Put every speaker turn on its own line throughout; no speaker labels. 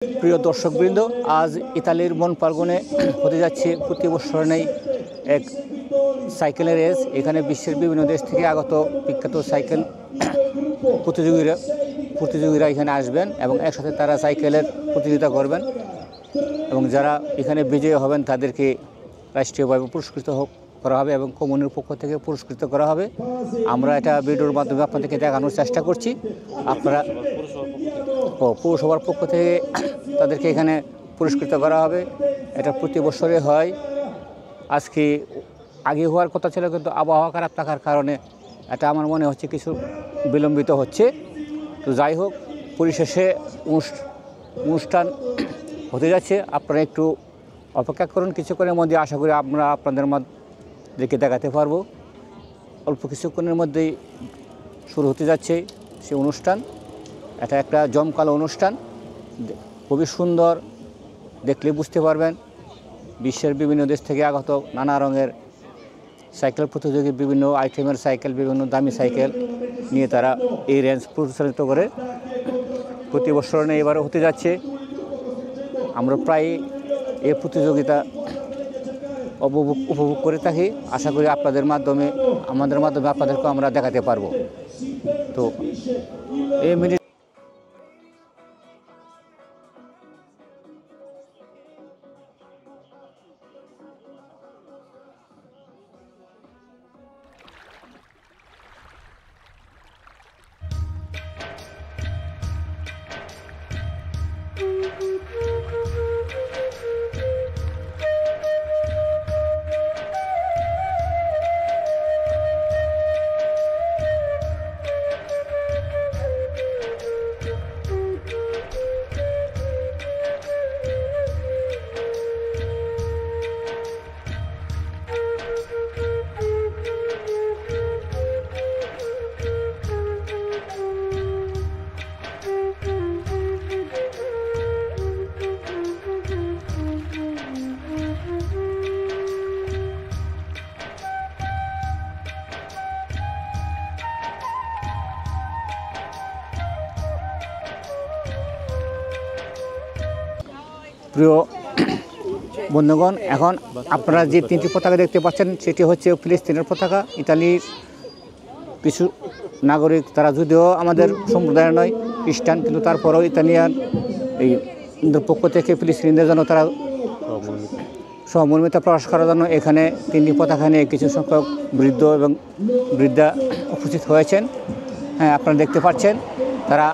প্রিয় দর্শকবৃন্দ, আজ ইতালির মনপালগনে হতে যাচ্ছে প্রতি বছর নেই এক সাইকেলের রেস। এখানে বিশ্বের বিভিন্ন দেশ থেকে আগত বিখ্যাত সাইকেল প্রতিযোগীরা এখানে আসবেন এবং একসাথে তারা সাইকেলের প্রতিযোগিতা করবেন এবং যারা এখানে বিজয়ী হবেন তাদেরকে রাষ্ট্রীয়ভাবে পুরস্কৃত করা হবে এবং কমিউনির পক্ষ থেকে পুরস্কৃত করা হবে। আমরা এটা ভিডিওর মাধ্যমে আপনাদেরকে দেখানোর চেষ্টা করছি। আপনারা পৌরসভার পক্ষ থেকে তাদেরকে এখানে পুরস্কৃত করা হবে। এটা প্রতি বছরে হয়। আজকে আগে হওয়ার কথা ছিল, কিন্তু আবহাওয়া খারাপ থাকার কারণে এটা আমার মনে হচ্ছে কিছু বিলম্বিত হচ্ছে। তো যাই হোক, পরিশেষে অনুষ্ঠান হতে যাচ্ছে। আপনারা একটু অপেক্ষা করুন। কিছুক্ষণের মধ্যে আশা করি আমরা আপনাদের মধ্যে দেখাতে পারবো। অল্প কিছুক্ষণের মধ্যেই শুরু হতে যাচ্ছে সেই অনুষ্ঠান। এটা একটা জমকালো অনুষ্ঠান, খুবই সুন্দর, দেখলে বুঝতে পারবেন। বিশ্বের বিভিন্ন দেশ থেকে আগত নানা রঙের সাইকেল প্রতিযোগী, বিভিন্ন আইটেমের সাইকেল, বিভিন্ন দামি সাইকেল নিয়ে তারা এই রেঞ্জ পরিচালিত করে। প্রতি বছর নিয়ে এবারও হতে যাচ্ছে। আমরা প্রায় এই প্রতিযোগিতা উপভোগ করে থাকি। আশা করি আমাদের মাধ্যমে আপনাদেরকে আমরা দেখাতে পারবো। তো এই মিনিট প্রিয় বন্ধুগণ, এখন আপনারা যে তিনটি পতাকা দেখতে পাচ্ছেন সেটি হচ্ছে ফিলিস্তিনের পতাকা। ইতালির কিছু নাগরিক, তারা যদিও আমাদের সম্প্রদায়ের নয়, খ্রিস্টান, কিন্তু তারপরেও ইতালিয়ান এই পক্ষ থেকে ফিলিস্তিনিদের জন্য তারা সহমর্মিতা প্রকাশ করার জন্য এখানে তিনটি পতাকা নিয়ে কিছু সংখ্যক বৃদ্ধ এবং বৃদ্ধা উপস্থিত হয়েছেন। হ্যাঁ, আপনারা দেখতে পাচ্ছেন তারা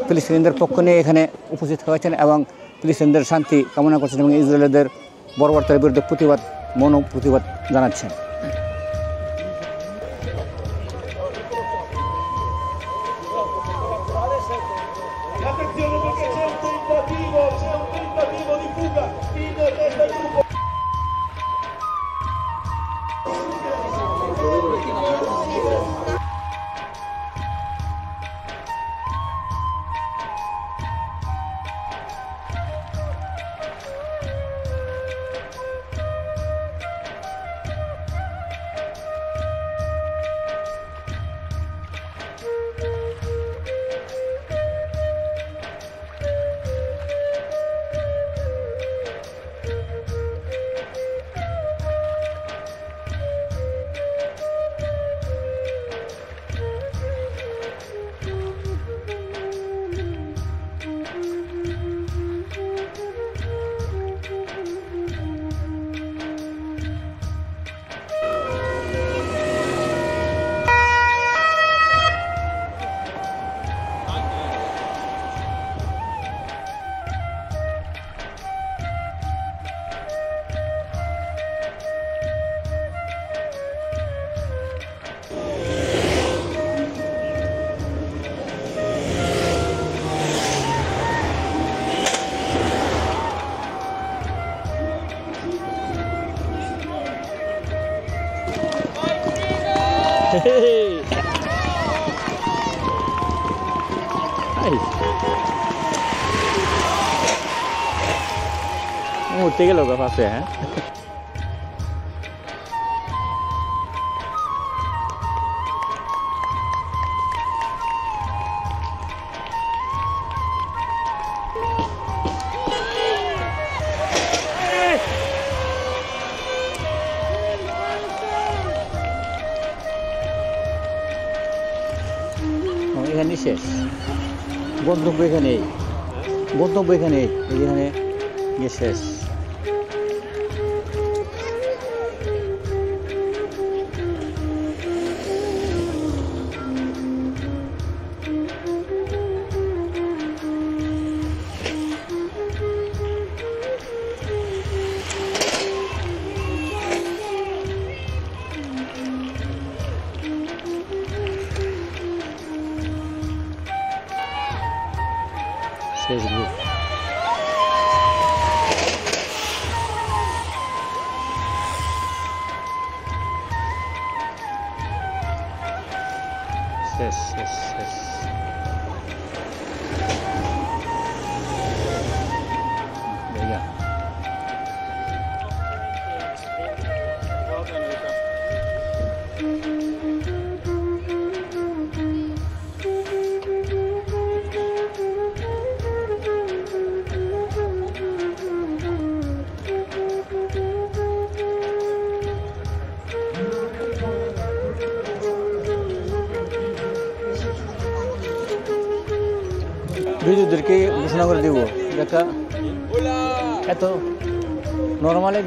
ফিলিস্তিনিদের পক্ষ নিয়ে এখানে উপস্থিত হয়েছেন এবং ফিলিস্তিনিদের শান্তি কামনা করছেন এবং ইসরায়েলদের বর্বরতার বিরুদ্ধে প্রতিবাদ জানাচ্ছেন। উঠতে গেল পাশে। হ্যাঁ, শেষ, গন্তব্য এখানে, গন্তব্য এখানে, এখানে গিয়ে শেষ। শেষ গ্রুপ। শেষ শেষ শেষ। দেখা বিজয়ীদেরকে ঘোষণা করে দিব। দেখা এত নর্মালি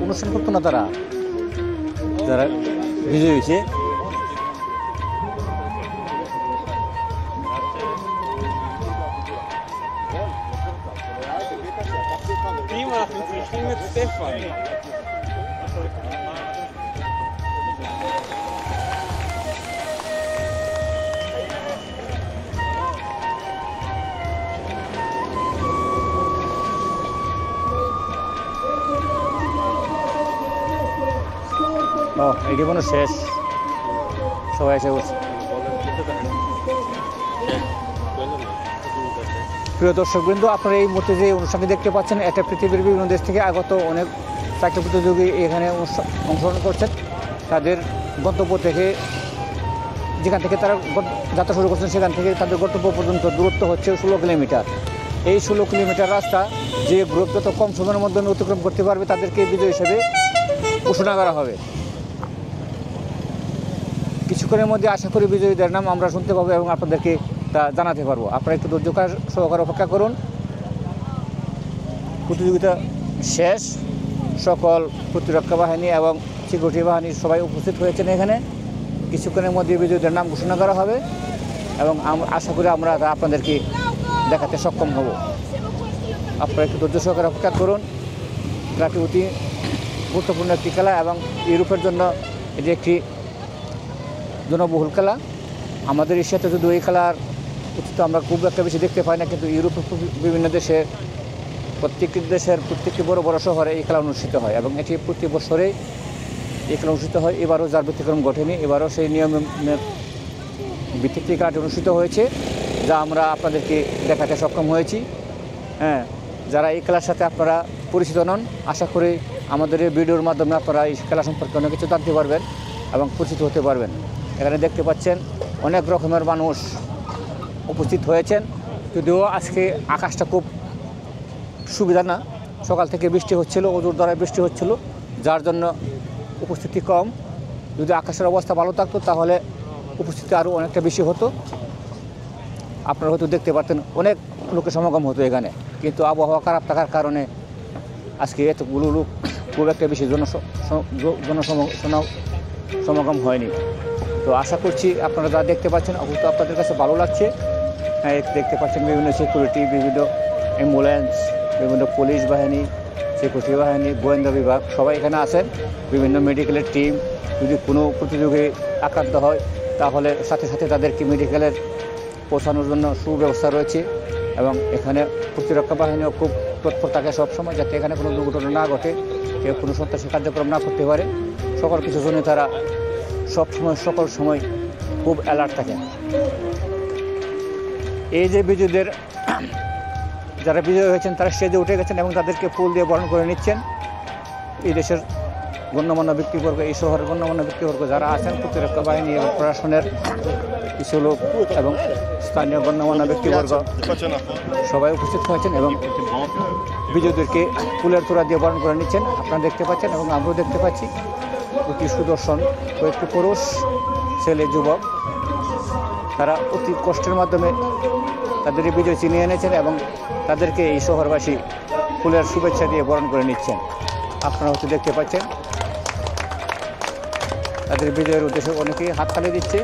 অনুষ্ঠান করতো না তারা, যারা বিজয়ী হয়েছে। এটি কোনো শেষ, সবাই এসে বলছে। প্রিয় দর্শকবৃন্দ, আপনারা এই মুহূর্তে যে অনুষ্ঠানটি দেখতে পাচ্ছেন, এটা পৃথিবীর বিভিন্ন দেশ থেকে আগত অনেক সাইকেল প্রতিযোগী এখানে অংশগ্রহণ করছেন। তাদের গন্তব্য থেকে, যেখান থেকে তারা যাত্রা শুরু করছেন, সেখান থেকে তাদের গন্তব্য পর্যন্ত দূরত্ব হচ্ছে 16 কিলোমিটার। এই 16 কিলোমিটার রাস্তা যে গ্রুপ যত কম সময়ের মধ্যে অতিক্রম করতে পারবে তাদেরকে বিজয়ী হিসেবে ঘোষণা করা হবে। কিছুক্ষণের মধ্যে আশা করি বিজয়ীদের নাম আমরা শুনতে পাবো এবং আপনাদেরকে তা জানাতে পারবো। আপনারা একটু ধৈর্য সহকারে অপেক্ষা করুন। প্রতিযোগিতা শেষ, সকল প্রতিরক্ষা বাহিনী এবং সিকিউরিটি বাহিনী সবাই উপস্থিত হয়েছেন এখানে। কিছুক্ষণের মধ্যে বিজয়ীদের নাম ঘোষণা করা হবে এবং আশা করি আমরা তা আপনাদেরকে দেখাতে সক্ষম হব। আপনারা একটু ধৈর্য সহকারে অপেক্ষা করুন। খেলাটি অতি গুরুত্বপূর্ণ একটি খেলা এবং ইউরোপের জন্য এটি একটি জনবহুল খেলা। আমাদের এশিয়াতে যদিও এই খেলার উচিত আমরা খুব একটা বেশি দেখতে পাই না, কিন্তু ইউরোপের বিভিন্ন দেশে প্রত্যেকটি বড় বড় শহরে এই খেলা অনুষ্ঠিত হয় এবং এটি প্রতি বছরেই এই খেলা অনুষ্ঠিত হয়। এবারও যার ব্যতিক্রম ঘটেনি, এবারও সেই নিয়মের ভিত্তিতে খেলাটি অনুষ্ঠিত হয়েছে, যা আমরা আপনাদেরকে দেখাতে সক্ষম হয়েছি। হ্যাঁ, যারা এই খেলার সাথে আপনারা পরিচিত নন, আশা করি আমাদের এই ভিডিওর মাধ্যমে আপনারা এই খেলা সম্পর্কে অনেক কিছু জানতে পারবেন এবং পরিচিত হতে পারবেন। এখানে দেখতে পাচ্ছেন অনেক রকমের মানুষ উপস্থিত হয়েছেন। যদিও আজকে আকাশটা খুব সুবিধা না, সকাল থেকে বৃষ্টি হচ্ছিল, অজুর দ্বারা বৃষ্টি হচ্ছিল, যার জন্য উপস্থিতি কম। যদি আকাশের অবস্থা ভালো থাকতো তাহলে উপস্থিতি আরও অনেকটা বেশি হতো, আপনারা হয়তো দেখতে পারতেন, অনেক লোকের সমাগম হতো এখানে। কিন্তু আবহাওয়া খারাপ থাকার কারণে আজকে এতগুলো লোক খুব একটা বেশি সমাগম হয়নি। তো আশা করছি আপনারা যা দেখতে পাচ্ছেন অবশ্যই আপনাদের কাছে ভালো লাগছে। হ্যাঁ, দেখতে পাচ্ছেন বিভিন্ন সিকিউরিটি, বিভিন্ন অ্যাম্বুলেন্স, বিভিন্ন পুলিশ বাহিনী, সিকিউরিটি বাহিনী, গোয়েন্দা বিভাগ সবাই এখানে আছেন। বিভিন্ন মেডিকেলের টিম, যদি কোনো প্রতিযোগী আক্রান্ত হয় তাহলে সাথে সাথে তাদেরকে মেডিকেলের পৌঁছানোর জন্য সুব্যবস্থা রয়েছে এবং এখানে প্রতিরক্ষা বাহিনীও খুব তৎপর থাকে সবসময়, যাতে এখানে কোনো দুর্ঘটনা না ঘটে, কেউ কোনো সন্ত্রাসী কার্যক্রম না করতে পারে। সকল কিছুর জন্য তারা সকল সময় খুব অ্যালার্ট থাকেন। এই যে বিজয়ীদের যারা বিজয়ী হয়েছেন তারা স্টেজে উঠে গেছেন এবং তাদেরকে ফুল দিয়ে বরণ করে নিচ্ছেন। এই দেশের গণ্যমান্য ব্যক্তিবর্গ, এই শহরের গণ্যমান্য ব্যক্তিবর্গ যারা আছেন, প্রতিরক্ষা বাহিনী এবং প্রশাসনের কিছু লোক এবং স্থানীয় গণ্যমান্য ব্যক্তিবর্গ সবাই উপস্থিত হয়েছেন এবং বিজয়ীদেরকে ফুলের তোড়া দিয়ে বরণ করে নিচ্ছেন। আপনারা দেখতে পাচ্ছেন এবং আমরাও দেখতে পাচ্ছি। অতি সুদর্শন কয়েকটি পুরুষ, ছেলে, যুবক তারা অতি কষ্টের মাধ্যমে তাদের এই বিজয় ছিনিয়ে এনেছেন এবং তাদেরকে এই শহরবাসী ফুলের শুভেচ্ছা দিয়ে বরণ করে নিচ্ছেন। আপনারা হয়তো দেখতে পাচ্ছেন তাদের বিজয়ের উদ্দেশ্যে অনেকেই হাততালি দিচ্ছে।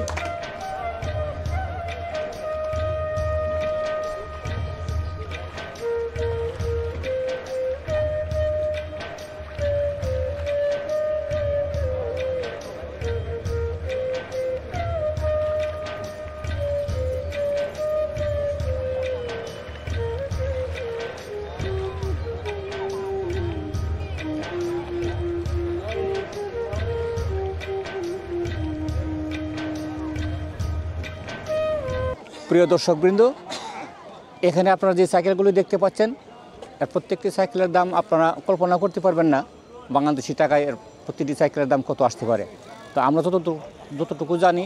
প্রিয় দর্শকবৃন্দ, এখানে আপনারা যে সাইকেলগুলি দেখতে পাচ্ছেন এর প্রত্যেকটি সাইকেলের দাম আপনারা কল্পনা করতে পারবেন না বাংলাদেশি টাকায় এর প্রতিটি সাইকেলের দাম কত আসতে পারে। তো আমরা যতটুকু জানি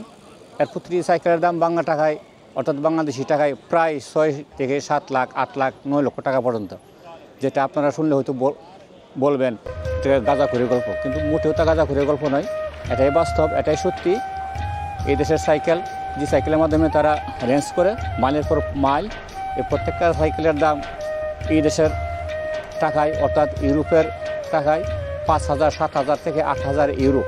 এর প্রতিটি সাইকেলের দাম বাংলা টাকায় অর্থাৎ বাংলাদেশি টাকায় প্রায় 6 থেকে 7 লাখ 8 লাখ 9 লক্ষ টাকা পর্যন্ত, যেটা আপনারা শুনলে হয়তো বলবেন এটা গাঁজাখুরির গল্প, কিন্তু মোটেও তা গাঁজাখুরির গল্প নয়। এটাই বাস্তব, এটাই সত্যি। এই দেশের সাইকেল যে সাইকেলের মাধ্যমে তারা রেঞ্জ করে মাইলের পর মাইল, এই প্রত্যেকটা সাইকেলের দাম এই দেশের টাকায় অর্থাৎ ইউরোপের টাকায় 5,000 7,000 থেকে 8,000 ইউরো।